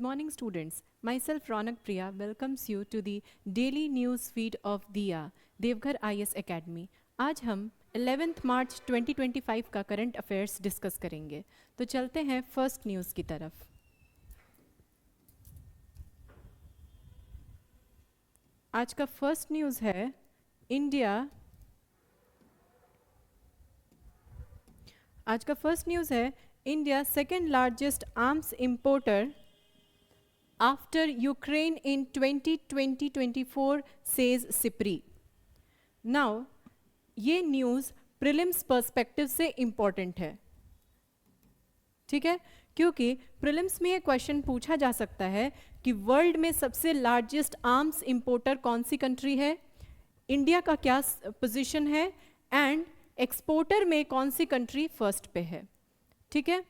morning, students. Myself, Ronak Priya, welcomes you to the daily news feed of दिया Deoghar IS Academy. आज हम 11th मार्च 2025 का current affairs discuss करेंगे. तो चलते हैं फर्स्ट न्यूज़ की तरफ. आज का फर्स्ट न्यूज़ है India second largest arms importer after Ukraine in 2020-24 says SIPRI. Now ये न्यूज़ प्रीलिम्स पर्सपेक्टिव से इम्पॉर्टेंट है, ठीक है, क्योंकि प्रीलिम्स में ये क्वेश्चन पूछा जा सकता है कि वर्ल्ड में सबसे लार्जेस्ट आर्म्स इंपोर्टर कौन सी कंट्री है, इंडिया का क्या पोजीशन है, एंड एक्सपोर्टर में कौन सी कंट्री फर्स्ट पे है. ठीक है,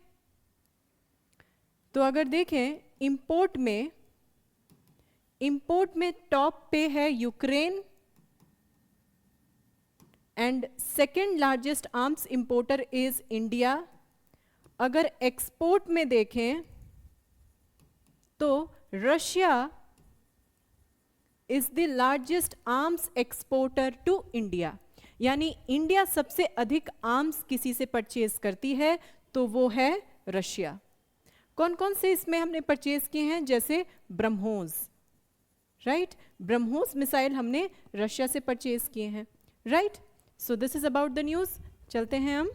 तो अगर देखें इंपोर्ट में टॉप पे है Ukraine and second largest arms importer is India. अगर एक्सपोर्ट में देखें तो Russia is the largest arms exporter to India, यानी इंडिया सबसे अधिक आर्म्स किसी से परचेज करती है तो वो है रशिया. कौन कौन से इसमें हमने परचेज किए हैं, जैसे ब्रह्मोस, राइट, ब्रह्मोस मिसाइल हमने रशिया से परचेज किए हैं, right. So this is about the news. चलते हैं हम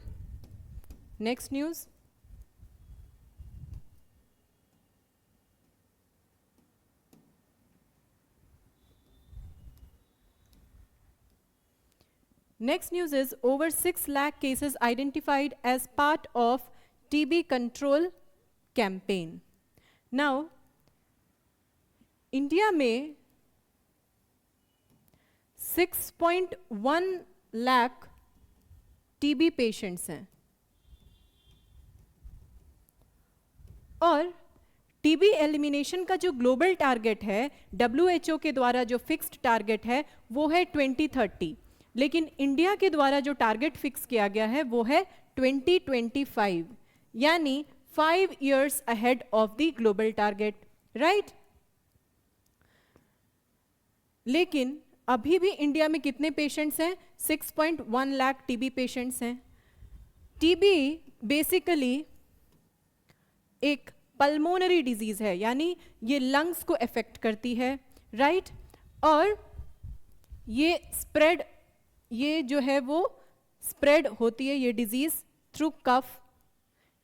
next news. Next news is over 6 lakh cases identified as part of TB control campaign. Now, India में 6.1 lakh TB पेशेंट्स हैं और टीबी एलिमिनेशन का जो ग्लोबल टारगेट है, WHO के द्वारा जो फिक्स्ड टारगेट है वो है 2030, लेकिन इंडिया के द्वारा जो टारगेट फिक्स किया गया है वो है 2025, यानी 5 years ahead of the global target, right. लेकिन अभी भी इंडिया में कितने पेशेंट्स हैं, 6.1 लाख टीबी पेशेंट्स हैं. टीबी बेसिकली एक पल्मोनरी डिजीज है, यानी ये लंग्स को अफेक्ट करती है, राइट. और ये जो है वो स्प्रेड होती है, ये डिजीज थ्रू कफ,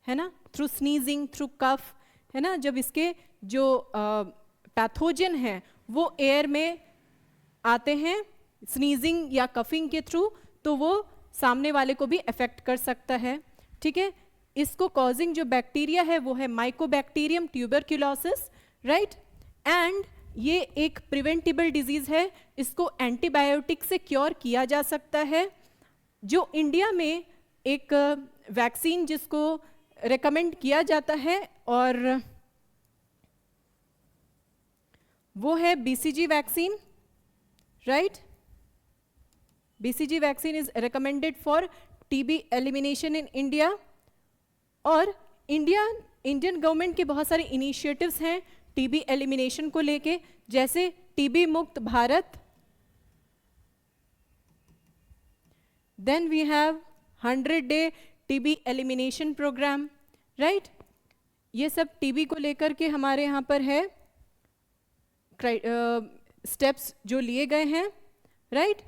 है ना, थ्रू स्नीजिंग, थ्रू कफ, है ना. जब इसके जो पैथोजन हैं वो एयर में आते हैं स्नीजिंग या कफिंग के थ्रू, तो वो सामने वाले को भी अफेक्ट कर सकता है, ठीक है. इसको कॉजिंग जो बैक्टीरिया है वो है माइकोबैक्टीरियम ट्यूबरक्यूलोसिस, राइट. एंड ये एक प्रिवेंटेबल डिजीज है, इसको एंटीबायोटिक से क्योर किया जा सकता है. जो इंडिया में एक वैक्सीन जिसको रेकमेंड किया जाता है और वो है BCG vaccine, right. BCG vaccine is recommended for TB elimination in India. और इंडियन गवर्नमेंट के बहुत सारे इनिशिएटिव्स हैं टीबी एलिमिनेशन को लेके, जैसे टीबी मुक्त भारत, then we have 100-day TB elimination program, right. ये सब टीबी को लेकर के हमारे यहाँ पर है स्टेप्स जो लिए गए हैं, राइट.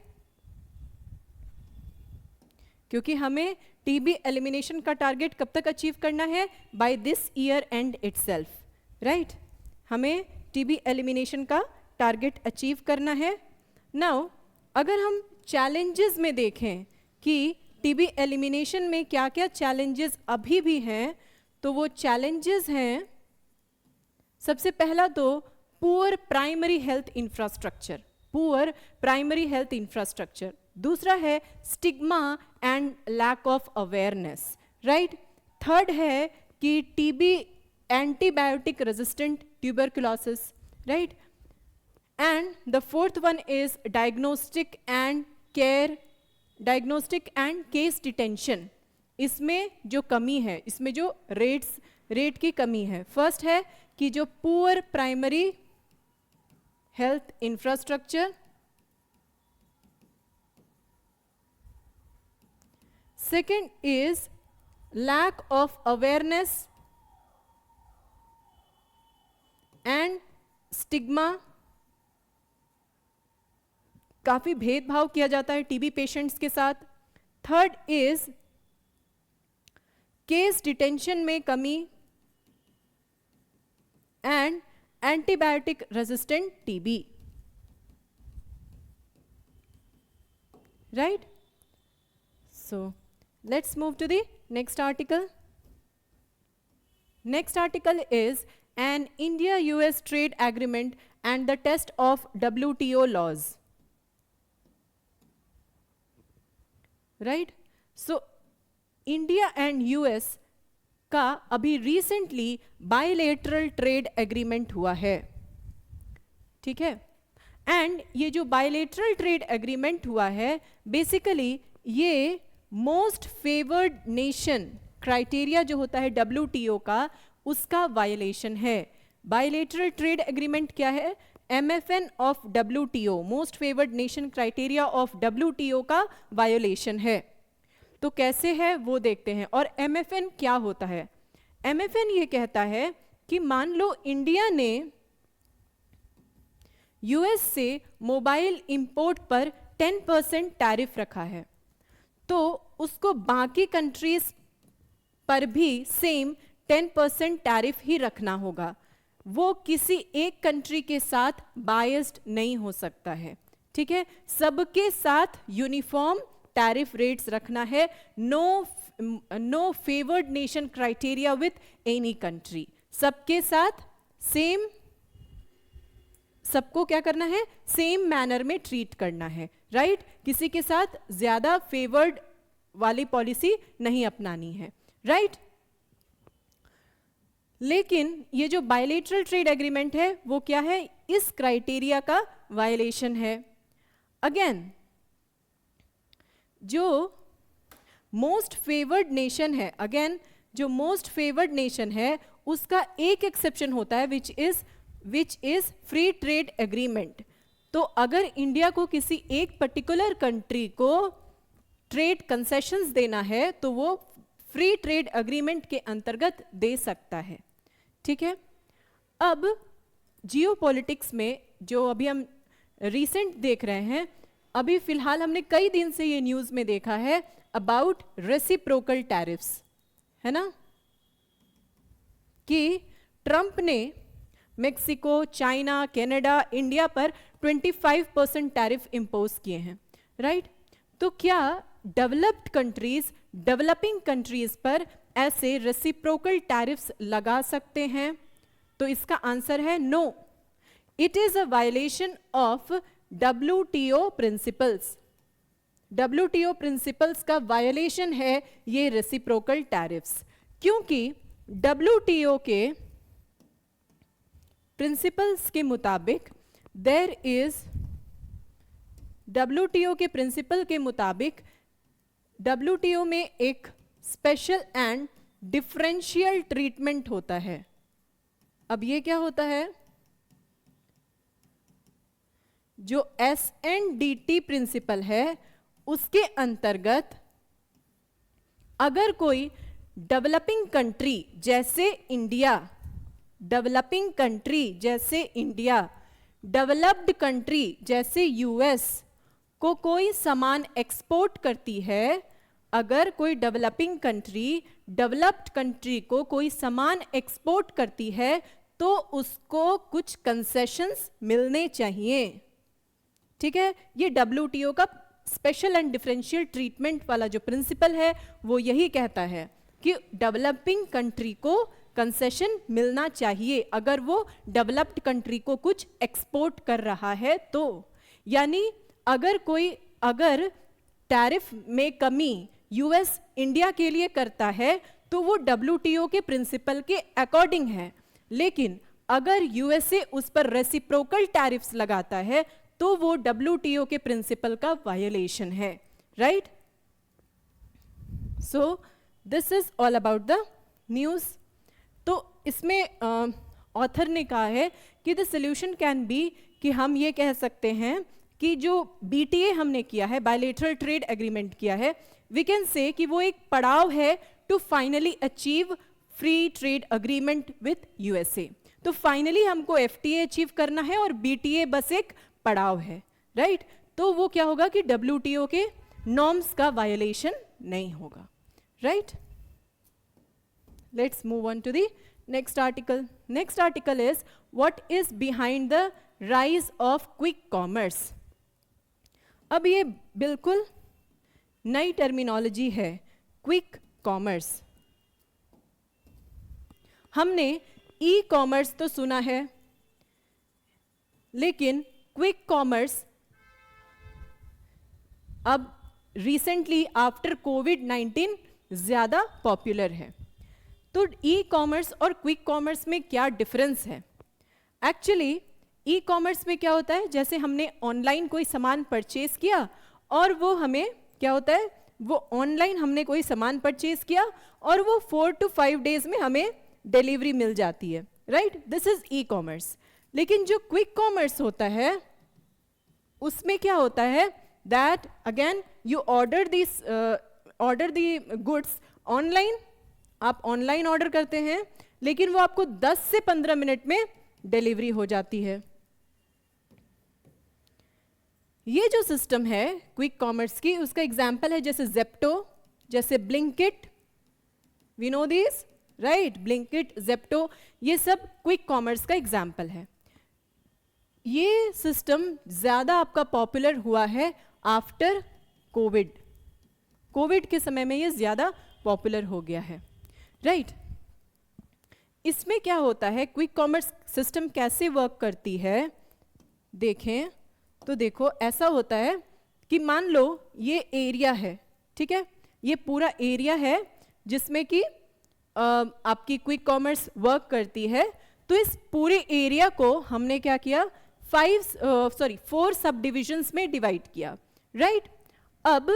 क्योंकि हमें टीबी एलिमिनेशन का टारगेट कब तक अचीव करना है, by this year end itself, right. हमें टीबी एलिमिनेशन का टारगेट अचीव करना है. नाउ अगर हम चैलेंजेस में देखें कि टीबी एलिमिनेशन में क्या क्या चैलेंजेस अभी भी हैं, तो वो चैलेंजेस हैं, सबसे पहला तो पुअर प्राइमरी हेल्थ इंफ्रास्ट्रक्चर, दूसरा है stigma and lack of awareness, right. Third है कि TB antibiotic resistant tuberculosis, right. And the fourth one is diagnostic and case detention. इसमें जो कमी है, इसमें जो रेट की कमी है. फर्स्ट है कि जो poor primary health infrastructure, second is lack of awareness and stigma, काफी भेदभाव किया जाता है टीबी पेशेंट्स के साथ। थर्ड इज केस डिटेंशन में कमी and antibiotic resistant TB, right. So let's move to the next article. Next article is an India-US trade agreement and the test of WTO laws. Right? So, India and US का अभी recently bilateral trade agreement हुआ है, ठीक है। And ये जो bilateral trade agreement हुआ है, basically ये most favored nation क्राइटेरिया जो होता है WTO का, उसका वायलेशन है। बायलेटरल ट्रेड एग्रीमेंट क्या है? MFN of WTO, most favoured nation criteria of WTO का वायोलेशन है। तो कैसे है वो देखते हैं। और MFN क्या होता है? MFN ये कहता है कि मान लो इंडिया ने US से मोबाइल इंपोर्ट पर 10% टैरिफ रखा है, तो उसको बाकी कंट्रीज पर भी सेम 10% टैरिफ ही रखना होगा। वो किसी एक कंट्री के साथ बायस्ड नहीं हो सकता है, ठीक है। सबके साथ यूनिफॉर्म टैरिफ रेट्स रखना है। No favoured nation criteria with any country, सबके साथ सेम, सबको क्या करना है? सेम मैनर में ट्रीट करना है, राइट। किसी के साथ ज्यादा फेवर्ड वाली पॉलिसी नहीं अपनानी है, राइट। लेकिन ये जो बायलेटरल ट्रेड एग्रीमेंट है वो क्या है? इस क्राइटेरिया का वायलेशन है। अगेन जो मोस्ट फेवर्ड नेशन है, अगेन जो मोस्ट फेवर्ड नेशन है उसका एक एक्सेप्शन होता है, which is free trade agreement. तो अगर इंडिया को किसी एक पर्टिकुलर कंट्री को ट्रेड कंसेशंस देना है तो वो फ्री ट्रेड एग्रीमेंट के अंतर्गत दे सकता है, ठीक है। अब जियोपॉलिटिक्स में जो अभी हम रिसेंट देख रहे हैं, अभी फिलहाल हमने कई दिन से ये न्यूज़ में देखा है अबाउट रेसिप्रोकल टैरिफ्स, है ना, कि ट्रंप ने मेक्सिको, चाइना, कनाडा, इंडिया पर 25% टैरिफ इंपोज किए हैं, राइट। तो क्या डेवलप्ड कंट्रीज डेवलपिंग कंट्रीज पर ऐसे रेसिप्रोकल टैरिफ्स लगा सकते हैं? तो इसका आंसर है no, it is a violation of WTO principles. WTO principles का वायलेशन है ये रेसिप्रोकल टैरिफ्स, क्योंकि WTO के प्रिंसिपल्स के मुताबिक WTO के प्रिंसिपल के मुताबिक WTO में एक स्पेशल एंड डिफरेंशियल ट्रीटमेंट होता है। अब ये क्या होता है? जो SNDT प्रिंसिपल है उसके अंतर्गत अगर कोई डेवलपिंग कंट्री जैसे इंडिया, डेवलप्ड कंट्री जैसे US को कोई सामान एक्सपोर्ट करती है, अगर कोई डेवलपिंग कंट्री डेवलप्ड कंट्री को कोई सामान एक्सपोर्ट करती है तो उसको कुछ कंसेशंस मिलने चाहिए, ठीक है। ये WTO का स्पेशल एंड डिफरेंशियल ट्रीटमेंट वाला जो प्रिंसिपल है वो यही कहता है कि डेवलपिंग कंट्री को कंसेशन मिलना चाहिए अगर वो डेवलप्ड कंट्री को कुछ एक्सपोर्ट कर रहा है तो। यानी अगर टैरिफ में कमी US इंडिया के लिए करता है तो वो WTO के प्रिंसिपल के अकॉर्डिंग है, लेकिन अगर USA उस पर रेसिप्रोकल टैरिफ्स लगाता है तो वो WTO के प्रिंसिपल का वायलेशन है, right. So this is all about the news. तो इसमें ऑथर ने कहा है कि द सोल्यूशन कैन बी, कि हम ये कह सकते हैं कि जो BTA हमने किया है, बायलेटरल ट्रेड एग्रीमेंट किया है, वी कैन से कि वो एक पड़ाव है to finally achieve free trade agreement with USA। तो फाइनली हमको FTA अचीव करना है और BTA बस एक पड़ाव है, राइट? तो वो क्या होगा कि WTO के नॉर्म्स का वायोलेशन नहीं होगा, right? Let's move on to the next article. Next article is what is behind the rise of quick commerce. अब ये बिल्कुल नई टर्मिनोलॉजी है, क्विक कॉमर्स। हमने ई कॉमर्स तो सुना है, लेकिन क्विक कॉमर्स अब रिसेंटली आफ्टर कोविड-19 ज्यादा पॉपुलर है। तो ई कॉमर्स और क्विक कॉमर्स में क्या डिफरेंस है? एक्चुअली ई कॉमर्स में क्या होता है, जैसे हमने ऑनलाइन कोई सामान परचेज किया और वो हमें क्या होता है, वो ऑनलाइन हमने कोई सामान परचेज किया और वो 4 to 5 डेज में हमें डिलीवरी मिल जाती है, right? This is e commerce. लेकिन जो क्विक कॉमर्स होता है उसमें क्या होता है, that again you order the goods online, आप ऑनलाइन ऑर्डर करते हैं, लेकिन वो आपको 10 से 15 मिनट में डिलीवरी हो जाती है। ये जो सिस्टम है क्विक कॉमर्स की, उसका एग्जांपल है जैसे जेप्टो, जैसे Blinkit, we know this, right? Blinkit, Zepto, ये सब क्विक कॉमर्स का एग्जांपल है। ये सिस्टम ज्यादा आपका पॉपुलर हुआ है आफ्टर कोविड। कोविड के समय में ये ज्यादा पॉपुलर हो गया है, राइट? इसमें क्या होता है, क्विक कॉमर्स सिस्टम कैसे वर्क करती है देखें तो देखो, ऐसा होता है कि मान लो ये एरिया है, ठीक है? ये पूरा एरिया है जिसमें कि आपकी क्विक कॉमर्स वर्क करती है। तो इस पूरे एरिया को हमने क्या किया, 4 सब डिविजन्स में डिवाइड किया, राइट? अब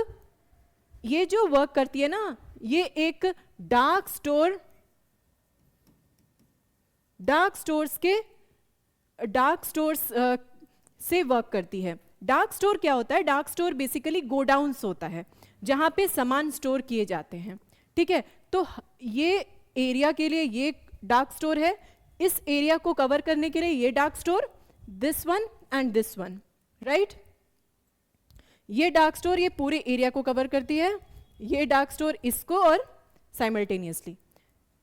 ये जो वर्क करती है ना, ये एक डार्क स्टोर्स से वर्क करती है। डार्क स्टोर क्या होता है? डार्क स्टोर बेसिकली गोडाउन्स होता है जहां पे सामान स्टोर किए जाते हैं, ठीक है? तो ये एरिया के लिए ये डार्क स्टोर है, इस एरिया को कवर करने के लिए ये dark store, this one and this one, right? ये डार्क स्टोर ये पूरे एरिया को कवर करती है, ये डार्क स्टोर इसको और साइमल्टेनियसली,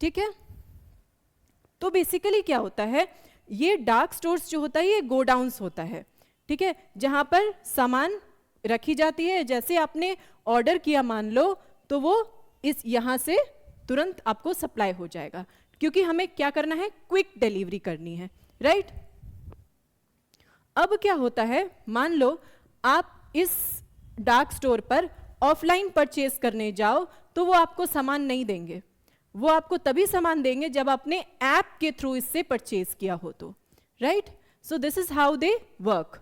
ठीक है? तो बेसिकली क्या होता है, ये डार्क स्टोर्स जो होता है ये गोडाउन्स होता है, ठीक है? जहां पर सामान रखी जाती है, जैसे आपने ऑर्डर किया मान लो, तो वो इस यहां से तुरंत आपको सप्लाई हो जाएगा, क्योंकि हमें क्या करना है, क्विक डिलीवरी करनी है, राइट? अब क्या होता है, मान लो आप इस डार्क स्टोर पर ऑफलाइन परचेज करने जाओ तो वो आपको सामान नहीं देंगे, वो आपको तभी सामान देंगे जब आपने ऐप के थ्रू इससे परचेज किया हो तो, right? So this is how they work.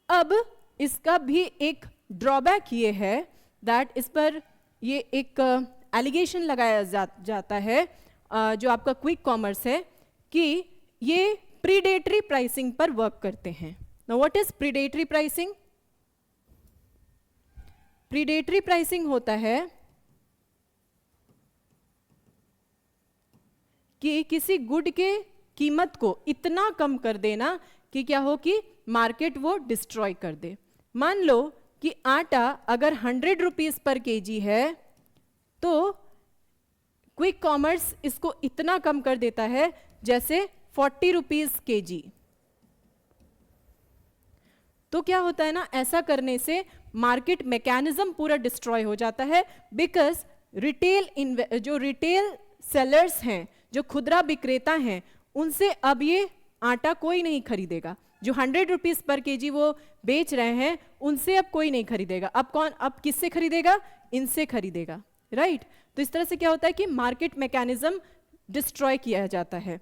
अब इसका भी एक ड्रॉबैक ये है दैट इस पर ये एक एलिगेशन लगाया जाता है जो आपका क्विक कॉमर्स है कि ये प्रीडेटरी प्राइसिंग पर वर्क करते हैं। Now what is predatory pricing? Predatory pricing होता है कि किसी गुड के कीमत को इतना कम कर देना कि क्या हो कि मार्केट वो डिस्ट्रॉय कर दे। मान लो कि आटा अगर 100 रुपीज पर केजी है तो क्विक कॉमर्स इसको इतना कम कर देता है जैसे 40 रुपीज केजी। तो क्या होता है ना, ऐसा करने से मार्केट मैकेनिज्म पूरा डिस्ट्रॉय हो जाता है, बिकॉज जो रिटेल सेलर्स हैं, जो खुदरा विक्रेता हैं, उनसे अब ये आटा कोई नहीं खरीदेगा। जो 100 रुपीज पर केजी वो बेच रहे हैं उनसे अब कोई नहीं खरीदेगा। अब किससे खरीदेगा? इनसे खरीदेगा, राइट? तो इस तरह से क्या होता है कि मार्केट मैकेनिज्म डिस्ट्रॉय किया जाता है,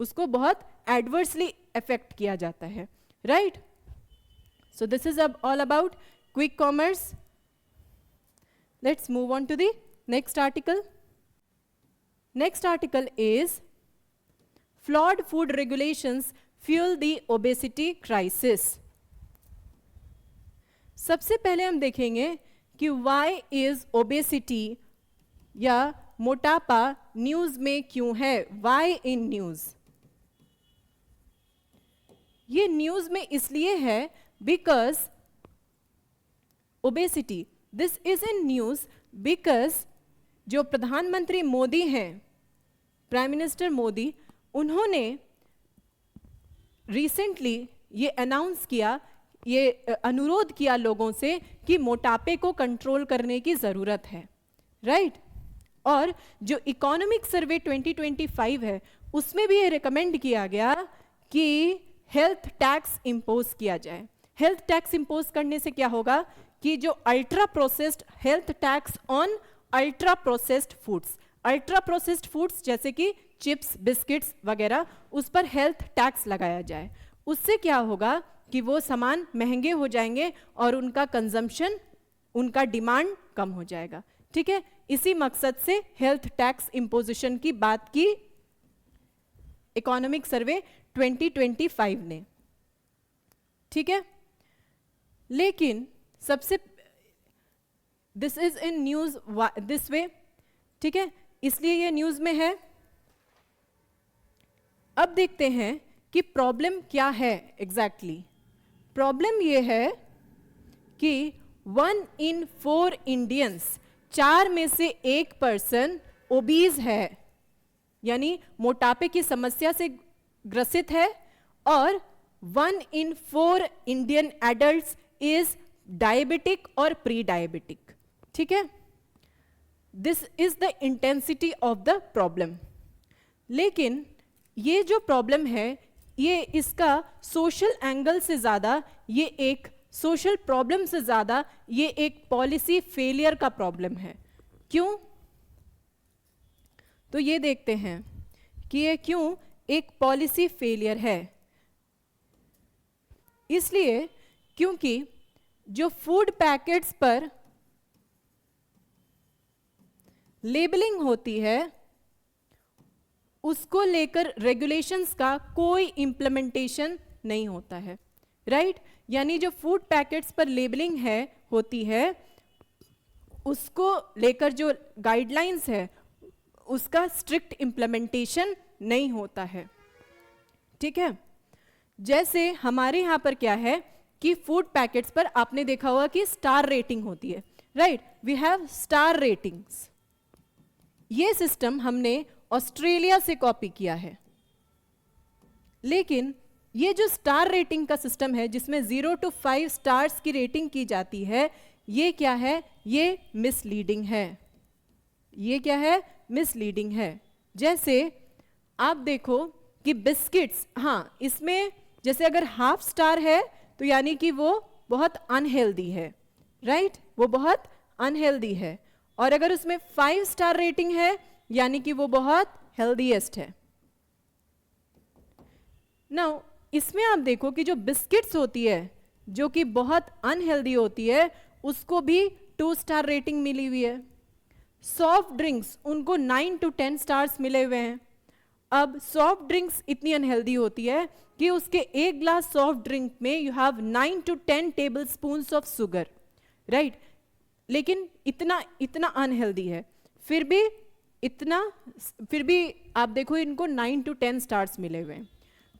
उसको बहुत एडवर्सली अफेक्ट किया जाता है, राइट? सो दिस इज अब all about quick commerce. Let's move on to the next article. Next article is flawed food regulations fuel the obesity crisis. सबसे पहले हम देखेंगे कि व्हाई इज ओबेसिटी या मोटापा न्यूज में क्यों है। Why in news? ये न्यूज में इसलिए है because obesity, this is in news because जो प्रधानमंत्री मोदी हैं, प्राइम मिनिस्टर मोदी, उन्होंने रिसेंटली ये अनाउंस किया, ये अनुरोध किया लोगों से कि मोटापे को कंट्रोल करने की जरूरत है, राइट? और जो इकोनॉमिक सर्वे 2025 है उसमें भी ये रिकमेंड किया गया कि हेल्थ टैक्स इंपोज किया जाए। हेल्थ टैक्स इंपोज करने से क्या होगा कि जो ultra processed, health tax on ultra processed foods, ultra processed foods जैसे कि चिप्स, बिस्किट्स वगैरह, उस पर हेल्थ टैक्स लगाया जाए। उससे क्या होगा कि वो सामान महंगे हो जाएंगे और उनका कंजम्पशन, उनका डिमांड कम हो जाएगा। ठीक है, इसी मकसद से हेल्थ टैक्स इंपोजिशन की बात की इकोनॉमिक सर्वे 2025 ने। ठीक है, लेकिन सबसे this is in news this way, ठीक है, इसलिए ये न्यूज में है। अब देखते हैं कि प्रॉब्लम क्या है एग्जैक्टली। प्रॉब्लम ये है कि 1 in 4 इंडियंस, 4 में से 1 पर्सन ओबीज है, यानी मोटापे की समस्या से ग्रसित है, और 1 in 4 Indian adults is diabetic और प्री डायबिटिक। ठीक है, this is the intensity of the problem. लेकिन ये जो प्रॉब्लम है, ये इसका सोशल एंगल से ज्यादा, ये एक सोशल प्रॉब्लम से ज्यादा ये एक पॉलिसी फेलियर का प्रॉब्लम है। क्यों? तो ये देखते हैं कि ये क्यों एक पॉलिसी फेलियर है। इसलिए क्योंकि जो फूड पैकेट्स पर लेबलिंग होती है उसको लेकर रेगुलेशंस का कोई इंप्लीमेंटेशन नहीं होता है, राइट? यानी जो फूड पैकेट्स पर लेबलिंग है होती है उसको लेकर जो गाइडलाइंस है उसका स्ट्रिक्ट इंप्लीमेंटेशन नहीं होता है। ठीक है, जैसे हमारे यहां पर क्या है कि फूड पैकेट्स पर आपने देखा होगा कि स्टार रेटिंग होती है, right? We have star ratings. ये सिस्टम हमने ऑस्ट्रेलिया से कॉपी किया है, लेकिन ये जो स्टार रेटिंग का सिस्टम है जिसमें 0 to 5 स्टार्स की रेटिंग की जाती है, ये क्या है? ये मिसलीडिंग है। ये क्या है? मिसलीडिंग है। जैसे आप देखो कि बिस्किट्स, हाँ, इसमें जैसे अगर हाफ स्टार है तो यानी कि वो बहुत अनहेल्दी है, राइट? वो बहुत अनहेल्दी है। और अगर उसमें 5 स्टार रेटिंग है यानी कि वो बहुत हेल्दीएस्ट है। नाउ इसमें आप देखो कि जो बिस्किट्स होती है जो कि बहुत अनहेल्दी होती है उसको भी 2 स्टार रेटिंग मिली हुई है। सॉफ्ट ड्रिंक्स, उनको 9 to 10 स्टार्स मिले हुए हैं। अब सॉफ्ट ड्रिंक्स इतनी अनहेल्दी होती है कि उसके 1 ग्लास सॉफ्ट ड्रिंक में you have 9 to 10 table spoon of sugar, right? लेकिन इतना अनहेल्दी है, फिर भी आप देखो इनको 9 to 10 स्टार्स मिले हुए हैं।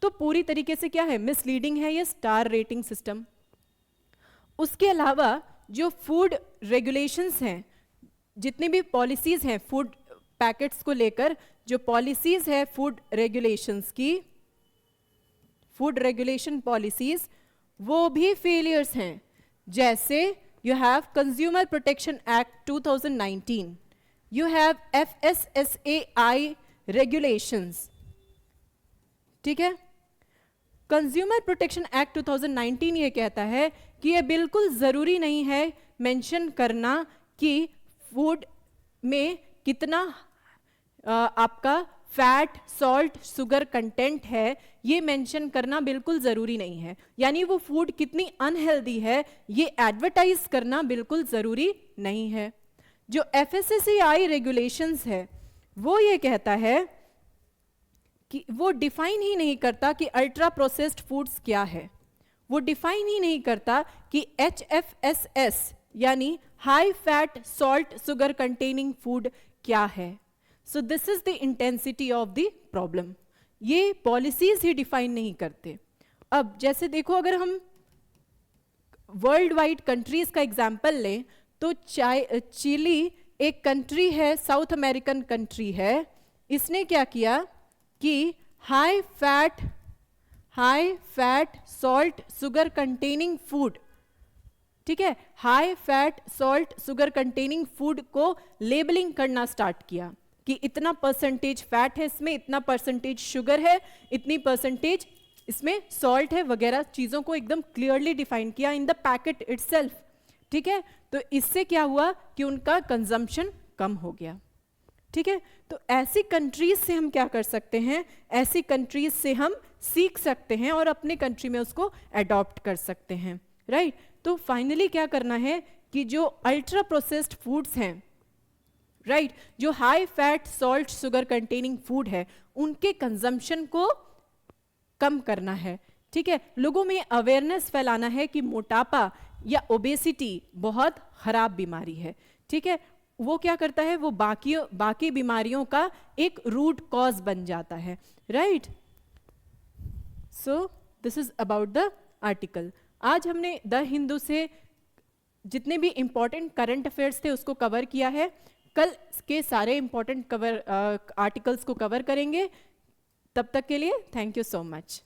तो पूरी तरीके से क्या है? मिसलीडिंग है ये स्टार रेटिंग सिस्टम। उसके अलावा जो फूड रेगुलेशंस हैं, जितनी भी पॉलिसीज हैं फूड पैकेट्स को लेकर, जो पॉलिसीज है फूड रेगुलेशंस की, फूड रेगुलेशन पॉलिसीज, वो भी फेलियर्स हैं। जैसे you have consumer protection act 2019, you have FSSAI regulations. ठीक है, कंज्यूमर प्रोटेक्शन एक्ट 2019 ये कहता है कि ये बिल्कुल जरूरी नहीं है मेंशन करना कि फूड में कितना आपका फैट, सॉल्ट, शुगर कंटेंट है, ये मेंशन करना बिल्कुल जरूरी नहीं है। यानी वो फूड कितनी अनहेल्दी है ये एडवर्टाइज करना बिल्कुल जरूरी नहीं है। जो FSSAI रेगुलेशंस है वो ये कहता है कि वो डिफाइन ही नहीं करता कि अल्ट्रा प्रोसेस्ड फूड्स क्या है, वो डिफाइन ही नहीं करता कि HFSS यानी high fat salt sugar containing food क्या है। सो this is the intensity of the problem, ये पॉलिसीज ही डिफाइन नहीं करते। अब जैसे देखो, अगर हम वर्ल्ड वाइड कंट्रीज का एग्जाम्पल लें तो चिली एक कंट्री है, साउथ अमेरिकन कंट्री है, इसने क्या किया कि high fat salt sugar containing food, ठीक है, high fat salt sugar containing food को लेबलिंग करना स्टार्ट किया कि इतना परसेंटेज फैट है इसमें, इतना परसेंटेज शुगर है, इतनी परसेंटेज इसमें सॉल्ट है, वगैरह चीजों को एकदम क्लियरली डिफाइन किया इन द पैकेट इटसेल्फ, ठीक है। तो इससे क्या हुआ कि उनका कंजम्पशन कम हो गया, ठीक है। तो ऐसी कंट्रीज से हम क्या कर सकते हैं, ऐसी कंट्रीज से हम सीख सकते हैं और अपने कंट्री में उसको अडॉप्ट कर सकते हैं, राइट। तो फाइनली क्या करना है कि जो अल्ट्रा प्रोसेस्ड फूड्स हैं, राइट, जो high fat salt sugar containing food है, उनके कंजम्पशन को कम करना है, ठीक है। लोगों में अवेयरनेस फैलाना है कि मोटापा या ओबेसिटी बहुत खराब बीमारी है, ठीक है। वो क्या करता है, वो बाकी बीमारियों का एक रूट कॉज बन जाता है, right. So this is about the article. आज हमने द हिंदू से जितने भी इंपॉर्टेंट करंट अफेयर्स थे उसको कवर किया है। कल के सारे इंपॉर्टेंट आर्टिकल्स को कवर करेंगे। तब तक के लिए थैंक यू सो मच।